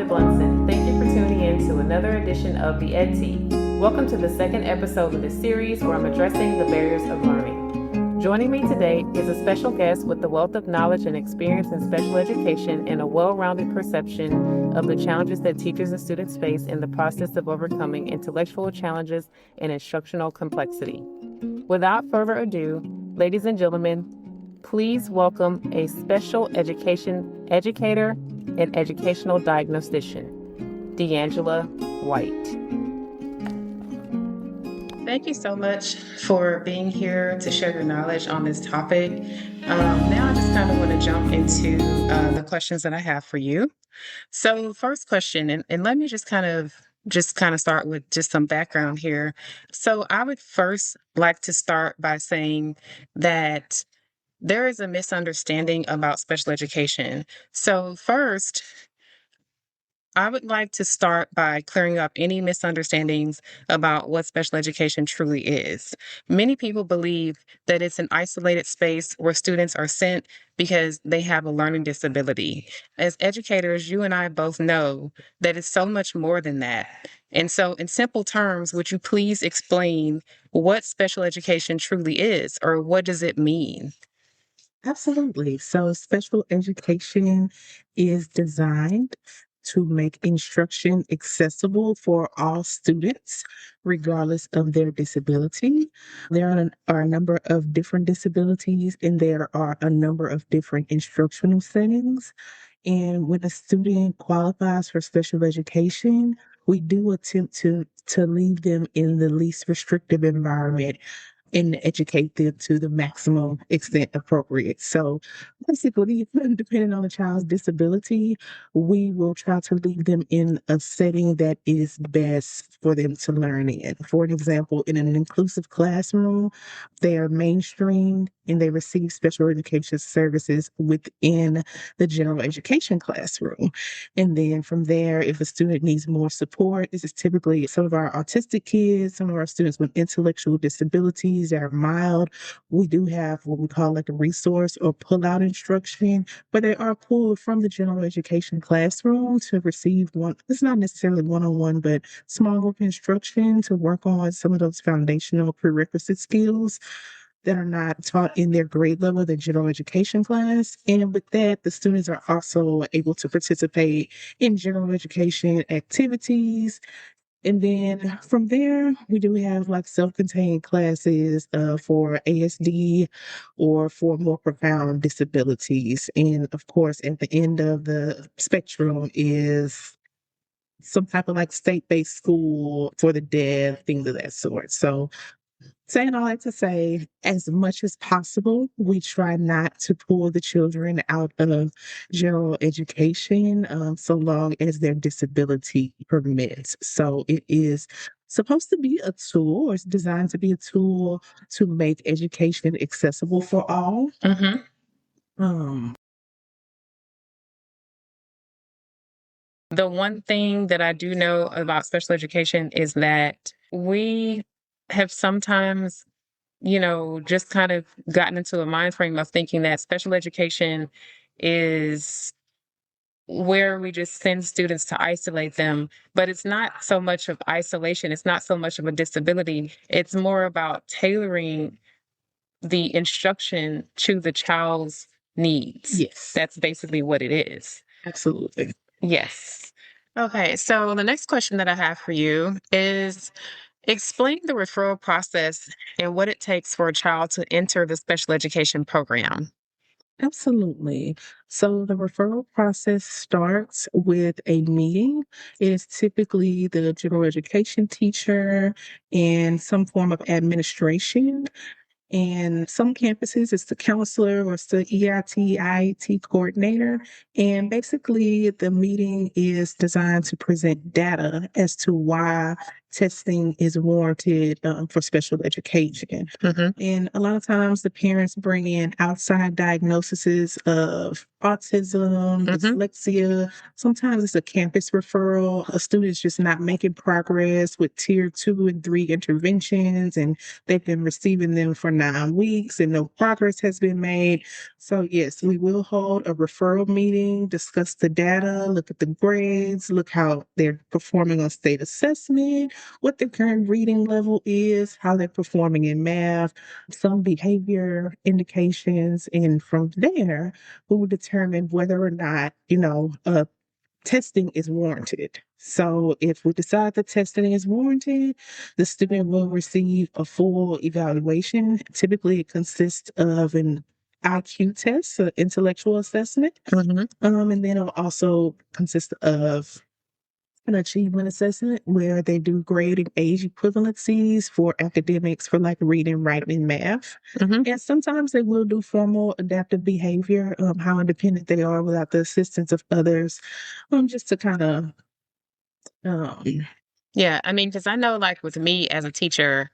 Blunson. Thank you for tuning in to another edition of the Ed Tea. Welcome to the second episode of this series where I'm addressing the barriers of learning. Joining me today is a special guest with a wealth of knowledge and experience in special education and a well-rounded perception of the challenges that teachers and students face in the process of overcoming intellectual challenges and instructional complexity. Without further ado, ladies and gentlemen, please welcome a special education educator and educational diagnostician, D'Angela White. Thank you so much for being here to share your knowledge on this topic. Now I just kind of want to jump into the questions that I have for you. So first question, and let me just kind of start with just some background here. So I would first like to start by saying that there is a misunderstanding about special education. So first, I would like to start by clearing up any misunderstandings about what special education truly is. Many people believe that it's an isolated space where students are sent because they have a learning disability. As educators, you and I both know that it's so much more than that. And so, in simple terms, would you please explain what special education truly is, or what does it mean? Absolutely. So special education is designed to make instruction accessible for all students, regardless of their disability. There are a number of different disabilities, and there are a number of different instructional settings. And when a student qualifies for special education, we do attempt to leave them in the least restrictive environment and educate them to the maximum extent appropriate. So basically, depending on the child's disability, we will try to leave them in a setting that is best for them to learn in. For an example, in an inclusive classroom, they are mainstreamed and they receive special education services within the general education classroom. And then from there, if a student needs more support, this is typically some of our autistic kids, some of our students with intellectual disabilities that are mild. We do have what we call like a resource or pull-out instruction, but they are pulled from the general education classroom to receive one. It's not necessarily one-on-one, but small group instruction to work on some of those foundational prerequisite skills that are not taught in their grade level, the general education class. And with that, the students are also able to participate in general education activities. And then from there, we do have like self-contained classes for ASD or for more profound disabilities. And of course, at the end of the spectrum is some type of like state-based school for the deaf, things of that sort. So saying all that to say, as much as possible, we try not to pull the children out of general education so long as their disability permits. So it is supposed to be a tool, or it's designed to be a tool to make education accessible for all. Um, The one thing that I do know about special education is that we have sometimes, just kind of gotten into a mind frame of thinking that special education is where we just send students to isolate them. But it's not so much of isolation. It's not so much of a disability. It's more about tailoring the instruction to the child's needs. yes, That's basically what it is. absolutely. Yes. Okay, so the next question that I have for you is explain the referral process and what it takes for a child to enter the special education program. Absolutely. So the referral process starts with a meeting. It is typically the general education teacher and some form of administration. And some campuses, it's the counselor or it's the EIT, IET coordinator. And basically, the meeting is designed to present data as to why testing is warranted for special education. And a lot of times the parents bring in outside diagnoses of autism, dyslexia. Sometimes it's a campus referral. A student's just not making progress with tier 2 and 3 interventions, and they've been receiving them for 9 weeks and no progress has been made. So yes, we will hold a referral meeting, discuss the data, look at the grades, look how they're performing on state assessment, what their current reading level is, how they're performing in math, some behavior indications, and from there, we will determine whether or not, testing is warranted. So if we decide that testing is warranted, the student will receive a full evaluation. Typically, it consists of an IQ test, so intellectual assessment, and then it'll also consist of an achievement assessment where they do grade and age equivalencies for academics for like reading, writing, and math. And sometimes they will do formal adaptive behavior, how independent they are without the assistance of others, just to kind of, um, Yeah, I mean, because I know, like, with me as a teacher,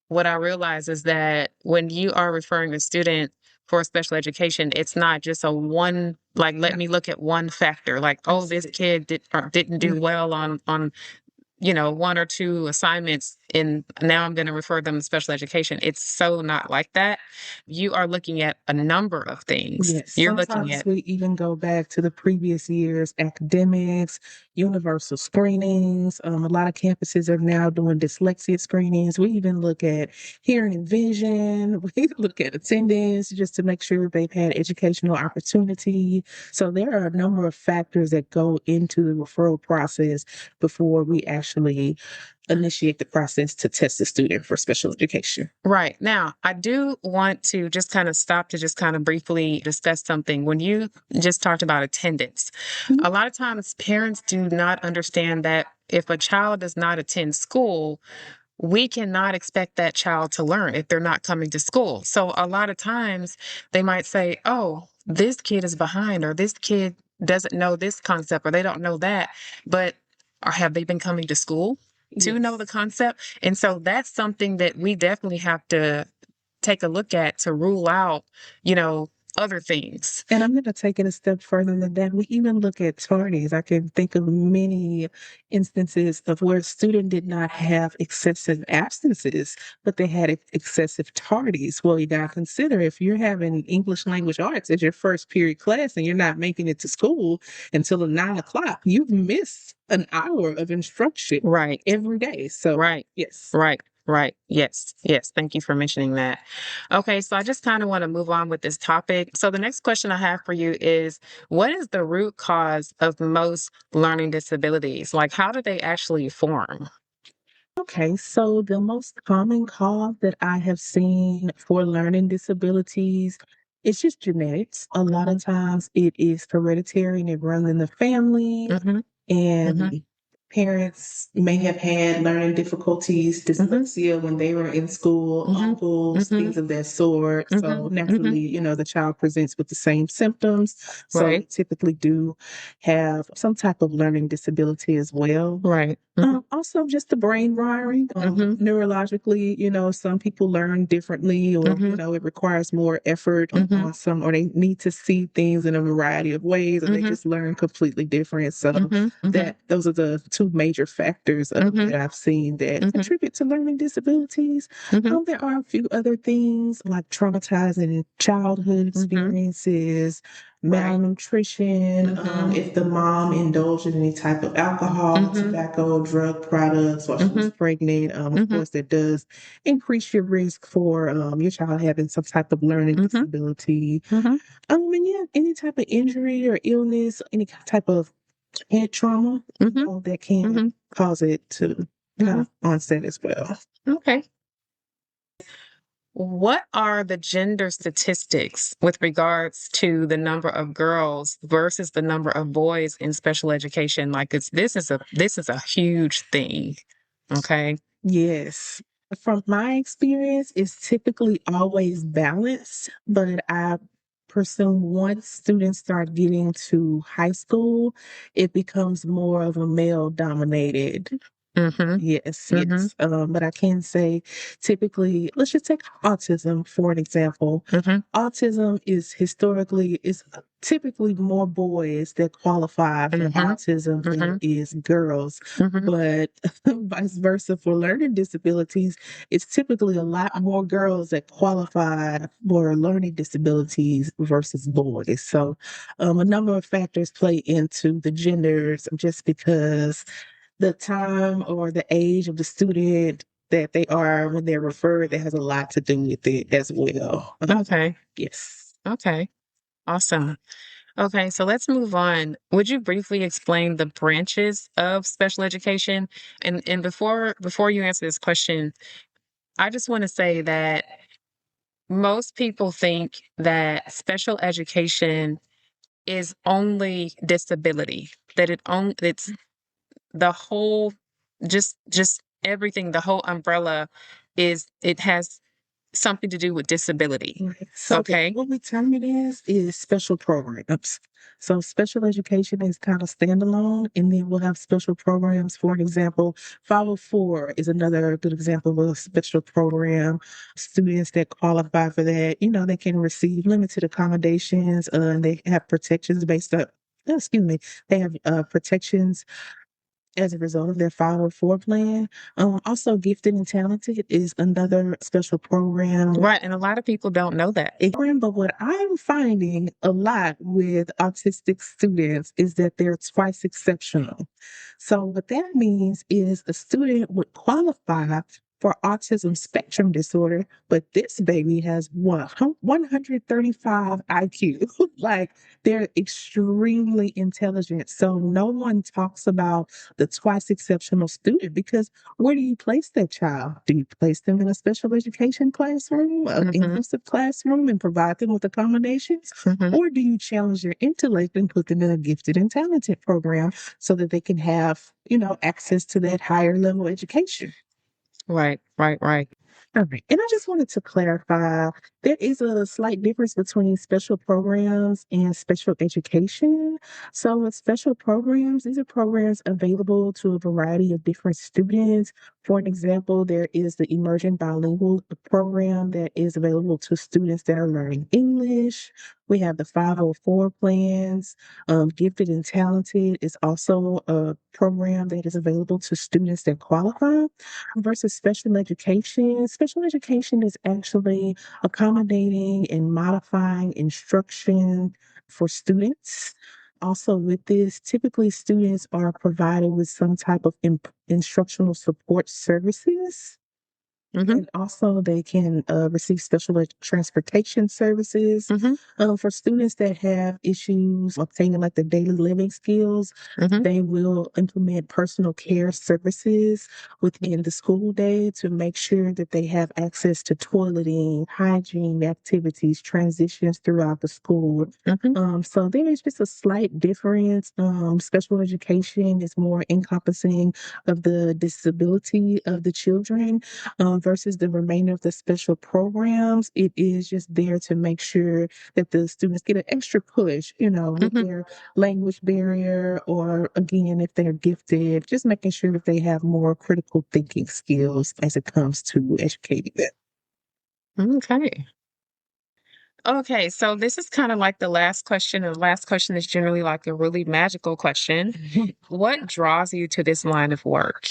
what I realize is that when you are referring a student for special education, it's not just a one, like, let me look at one factor, like, oh, this kid didn't do well on one or two assignments, and now I'm going to refer them to special education. It's so not like that. You are looking at a number of things. Yes, You're looking sometimes at we even go back to the previous year's academics, universal screenings. A lot of campuses are now doing dyslexia screenings. We even look at hearing and vision. We look at attendance just to make sure they've had educational opportunity. So there are a number of factors that go into the referral process before we actually initiate the process to test the student for special education. Right. Now, I do want to just kind of stop to just kind of briefly discuss something. When you just talked about attendance, a lot of times parents do not understand that if a child does not attend school, we cannot expect that child to learn if they're not coming to school. So a lot of times they might say, oh, this kid is behind, or this kid doesn't know this concept, or they don't know that. But or have they been coming to school to know the concept? And so that's something that we definitely have to take a look at to rule out, other things. And I'm going to take it a step further than that. We even look at tardies. I can think of many instances of where a student did not have excessive absences, but they had excessive tardies. Well, you got to consider if you're having English language arts as your first period class and you're not making it to school until 9 o'clock, you've missed an hour of instruction Right. every day. So, Right. yes. Right. Right. Yes. Yes. Thank you for mentioning that. Okay. So I just kind of want to move on with this topic. So the next question I have for you is, what is the root cause of most learning disabilities? Like, how do they actually form? Okay, so the most common cause that I have seen for learning disabilities is just genetics. A lot of times it is hereditary and it runs in the family, Mm-hmm. and parents may have had learning difficulties, dyslexia when they were in school, uncles, things of that sort. So naturally, the child presents with the same symptoms. So they Right. typically do have some type of learning disability as well. Right. Also, just the brain wiring, neurologically, some people learn differently, or, it requires more effort on some, or they need to see things in a variety of ways, or they just learn completely different. So those are the two major factors that I've seen that contribute to learning disabilities. There are a few other things like traumatizing childhood experiences, malnutrition, if the mom indulged in any type of alcohol, tobacco, drug products while she was pregnant, of course, that does increase your risk for your child having some type of learning disability. And yeah, any type of injury or illness, any type of head trauma, that can cause it to have onset as well. Okay. What are the gender statistics with regards to the number of girls versus the number of boys in special education? Like this is a huge thing. Okay. Yes. From my experience, it's typically always balanced, but I presume once students start getting to high school, it becomes more of a male dominated Mhm. Yes, Mhm. yes. But I can say typically, let's just take autism for an example. Mhm. Autism is typically more boys that qualify for Mhm. autism than it Mhm. is girls. Mhm. But vice versa for learning disabilities, it's typically a lot more girls that qualify for learning disabilities versus boys. So a number of factors play into the genders just because the time or the age of the student that they are when they're referred, that has a lot to do with it as well. Okay. Yes. Okay. Awesome. Okay, so let's move on. Would you briefly explain the branches of special education? And before you answer this question, I just want to say that most people think that special education is only disability, that it's the whole, just everything, the whole umbrella is, it has something to do with disability. Right. So Okay? what we term it is special programs. So special education is kind of standalone, and then we'll have special programs. For example, 504 is another good example of a special program. Students that qualify for that, they can receive limited accommodations, and they have protections based on, excuse me, they have protections as a result of their 504 plan. Also, Gifted and Talented is another special program. Right, and a lot of people don't know that. But what I'm finding a lot with autistic students is that they're twice exceptional. So what that means is a student would qualify for autism spectrum disorder, but this baby has 135 IQ. Like, they're extremely intelligent. So no one talks about the twice exceptional student, because where do you place that child? Do you place them in a special education classroom, an Mhm. inclusive classroom, and provide them with accommodations? Mhm. Or do you challenge their intellect and put them in a gifted and talented program so that they can have, access to that higher level education? Right, right, right. All right. And I just wanted to clarify, there is a slight difference between special programs and special education. So, with special programs, these are programs available to a variety of different students. For an example, there is the Emerging Bilingual program that is available to students that are learning English. We have the 504 plans. Gifted and Talented is also a program that is available to students that qualify versus special education. Special education is actually accommodating and modifying instruction for students. Also, with this, typically students are provided with some type of instructional support services. Mhm. And also, they can receive special transportation services. Mhm. For students that have issues obtaining like the daily living skills, Mhm. they will implement personal care services within the school day to make sure that they have access to toileting, hygiene activities, transitions throughout the school. Mhm. So there is just a slight difference. Special education is more encompassing of the disability of the children, versus the remainder of the special programs. It is just there to make sure that the students get an extra push, with Mhm. their language barrier, or again, if they're gifted, just making sure that they have more critical thinking skills as it comes to educating Okay. Okay, so this is kind of like the last question. And the last question is generally like a really magical question. them. What draws you to this line of work?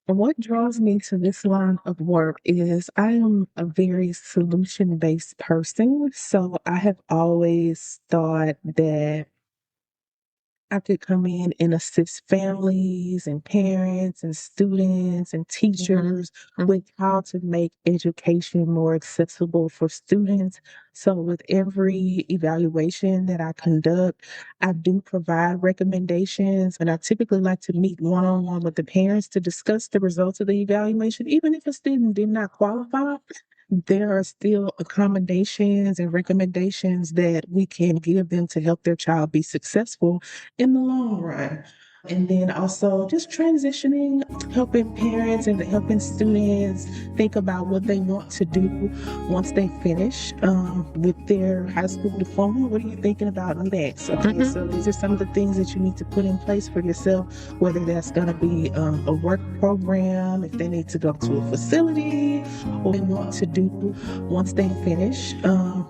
And what draws me to this line of work is I am a very solution based person. So I have always thought that I could come in and assist families and parents and students and Mhm. teachers Mhm. with how to make education more accessible for students. So, with every evaluation that I conduct, I do provide recommendations, and I typically like to meet one on one with the parents to discuss the results of the evaluation. Even if a student did not qualify, there are still accommodations and recommendations that we can give them to help their child be successful in the long run. And then also just transitioning, helping parents and helping students think about what they want to do once they finish with their high school diploma. What are you thinking about next? Okay, so these are some of the things that you need to put in place for yourself, whether that's going to be a work program, if they need to go to a facility, or they want to do once they finish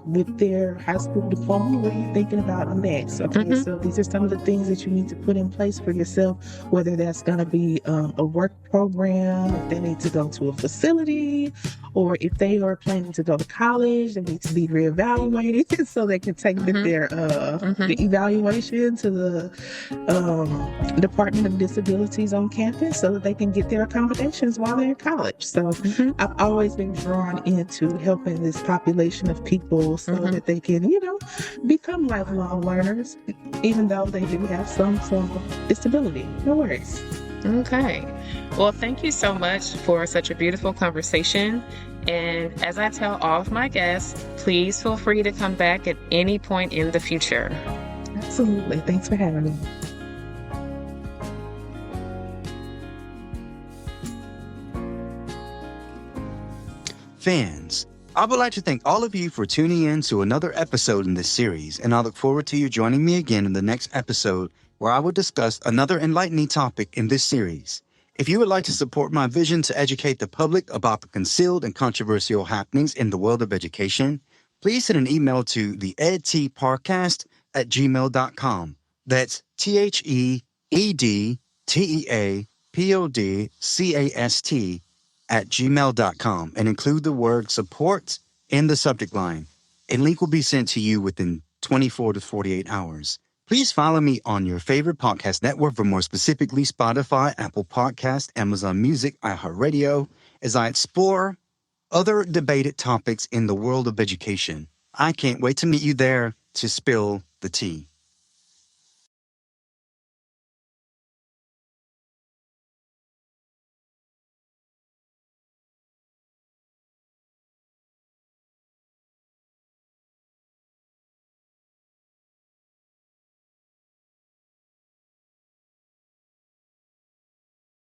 with their high school diploma. What are you thinking about next? Okay, so these are some of the things that you need to put in place for yourself, whether that's going to be a work program, if they need to go to a facility, or if they are planning to go to college, they need to be reevaluated so they can take their the evaluation to the Department of Disabilities on campus so that they can get their accommodations while they're in college. So I've always been drawn into helping this population of people so that they can, become lifelong learners, even though they do have some form of disability. No worries. Okay. Well, thank you so much for such a beautiful conversation. And as I tell all of my guests, please feel free to come back at any point in the future. Absolutely. Thanks for having me. Fans, I would like to thank all of you for tuning in to another episode in this series, and I look forward to you joining me again in the next episode where I will discuss another enlightening topic in this series. If you would like to support my vision to educate the public about the concealed and controversial happenings in the world of education, please send an email to the edtpodcast@gmail.com. That's THEEDTEAPODCAST and include the word support in the subject line. A link will be sent to you within 24 to 48 hours. Please follow me on your favorite podcast network, for more specifically Spotify, Apple Podcast, Amazon Music, iHeartRadio, as I explore other debated topics in the world of education. I can't wait to meet you there to spill the tea.